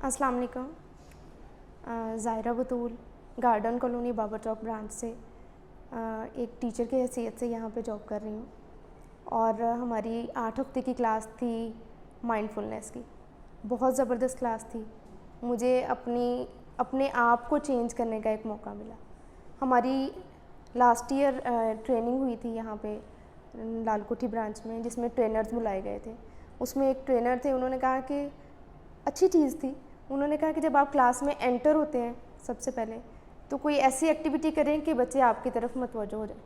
अस्सलाम वालेकुम। ज़ाहिरा बतूल garden colony Babar चौक branch से एक टीचर की हैसियत से यहाँ पे जॉब कर रही हूँ और हमारी 8 हफ्ते की क्लास थी माइंडफुलनेस की। बहुत ज़बरदस्त क्लास थी। मुझे अपने आप को चेंज करने का एक मौका मिला। हमारी लास्ट ईयर ट्रेनिंग हुई थी यहाँ पे लालकोठी ब्रांच में, जिसमें ट्रेनर्स बुलाए गए थे। उसमें एक ट्रेनर थे, उन्होंने कहा कि अच्छी चीज़ थी। उन्होंने कहा कि जब आप क्लास में एंटर होते हैं सबसे पहले तो कोई ऐसी एक्टिविटी करें कि बच्चे आपकी तरफ मतवज्जो हो जाए।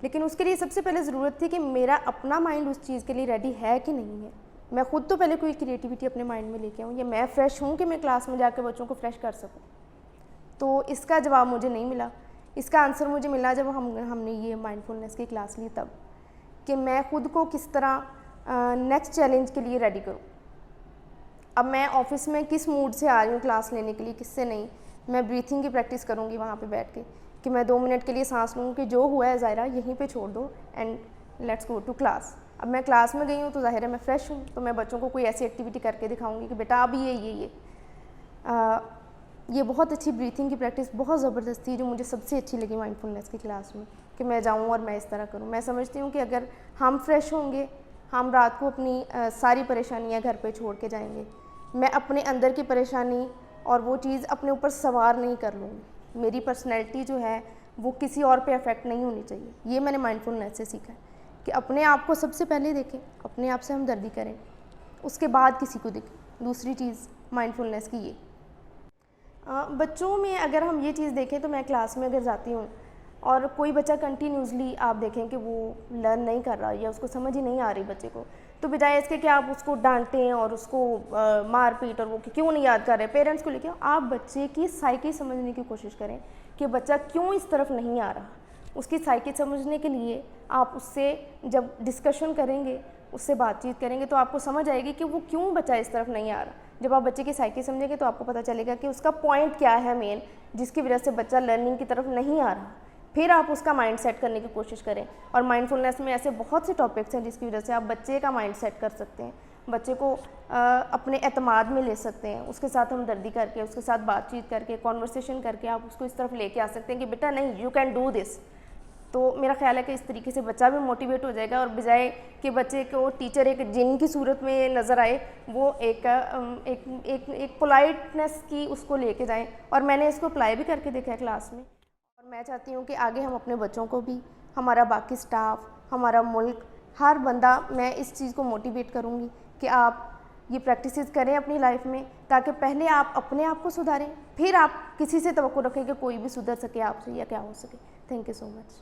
लेकिन उसके लिए सबसे पहले ज़रूरत थी कि मेरा अपना माइंड उस चीज़ के लिए रेडी है कि नहीं है। मैं ख़ुद तो पहले कोई क्रिएटिविटी अपने माइंड में लेके आऊँ, या मैं फ़्रेश हूँ कि मैं क्लास में जाकर बच्चों को फ्रेश कर सकूँ। तो इसका जवाब मुझे नहीं मिला। इसका आंसर मुझे मिला जब हमने ये माइंडफुलनेस की क्लास ली, तब कि मैं ख़ुद को किस तरह नेक्स्ट चैलेंज के लिए रेडी करूँ। अब मैं ऑफिस में किस मूड से आ रही हूँ क्लास लेने के लिए, किससे नहीं। मैं ब्रीथिंग की प्रैक्टिस करूँगी वहाँ पे बैठ के, कि मैं 2 मिनट के लिए सांस लूँ कि जो हुआ है ज़ाहिरा यहीं पे छोड़ दो and let's go to class. अब मैं क्लास में गई हूँ तो ज़ाहिर है मैं फ़्रेश हूँ, तो मैं बच्चों को कोई ऐसी एक्टिविटी करके दिखाऊँगी कि बेटा अब ये बहुत अच्छी ब्रीथिंग की प्रैक्टिस बहुत ज़बरदस्त थी, जो मुझे सबसे अच्छी लगी माइंडफुलनेस की क्लास में, कि मैं जाऊँ और मैं इस तरह करूँ। मैं समझती हूँ कि अगर हम फ्रेश होंगे, हम रात को अपनी सारी परेशानियाँ घर पे छोड़ के जाएंगे। मैं अपने अंदर की परेशानी और वो चीज़ अपने ऊपर सवार नहीं कर लूँगी। मेरी पर्सनैलिटी जो है वो किसी और पे अफेक्ट नहीं होनी चाहिए। ये मैंने माइंडफुलनेस से सीखा है कि अपने आप को सबसे पहले देखें, अपने आप से हमदर्दी करें, उसके बाद किसी को देखें। दूसरी चीज़ माइंडफुलनेस की ये बच्चों में अगर हम ये चीज़ देखें तो मैं क्लास में अगर जाती हूँ और कोई बच्चा कंटिन्यूसली आप देखें कि वो लर्न नहीं कर रहा या उसको समझ ही नहीं आ रही बच्चे को, तो बजाय इसके कि आप उसको डांटें और उसको मार पीट और वो कि क्यों नहीं याद कर रहे, पेरेंट्स को लेके आप बच्चे की साइकी समझने की कोशिश करें कि बच्चा क्यों इस तरफ नहीं आ रहा। उसकी साइकी समझने के लिए आप उससे जब डिस्कशन करेंगे, उससे बातचीत करेंगे, तो आपको समझ आएगी कि वो क्यों बच्चा इस तरफ नहीं आ रहा। जब आप बच्चे की साइकी समझेंगे तो आपको पता चलेगा कि उसका पॉइंट क्या है मेन, जिसकी वजह से बच्चा लर्निंग की तरफ नहीं आ रहा। फिर आप उसका माइंड सेट करने की कोशिश करें। और माइंडफुलनेस में ऐसे बहुत से टॉपिक्स हैं जिसकी वजह से आप बच्चे का माइंड सेट कर सकते हैं, बच्चे को अपने एतमाद में ले सकते हैं। उसके साथ हमदर्दी करके, उसके साथ बातचीत करके, कॉन्वर्सेशन करके आप उसको इस तरफ लेके आ सकते हैं कि बेटा नहीं, यू कैन डू दिस। तो मेरा ख्याल है कि इस तरीके से बच्चा भी मोटिवेट हो जाएगा, और बजाय कि बच्चे को टीचर एक जिन की सूरत में नज़र आए, वो एक पोलाइटनेस की उसको लेके जाएं। और मैंने इसको अप्लाई भी करके देखा है क्लास में, और मैं चाहती हूँ कि आगे हम अपने बच्चों को भी, हमारा बाकी स्टाफ, हमारा मुल्क, हर बंदा, मैं इस चीज़ को मोटिवेट करूँगी कि आप ये प्रैक्टिसेस करें अपनी लाइफ में, ताकि पहले आप अपने आप को सुधारें, फिर आप किसी से तवक्को रखें कि कोई भी सुधर सके आपसे या क्या हो सके। Thank you so much.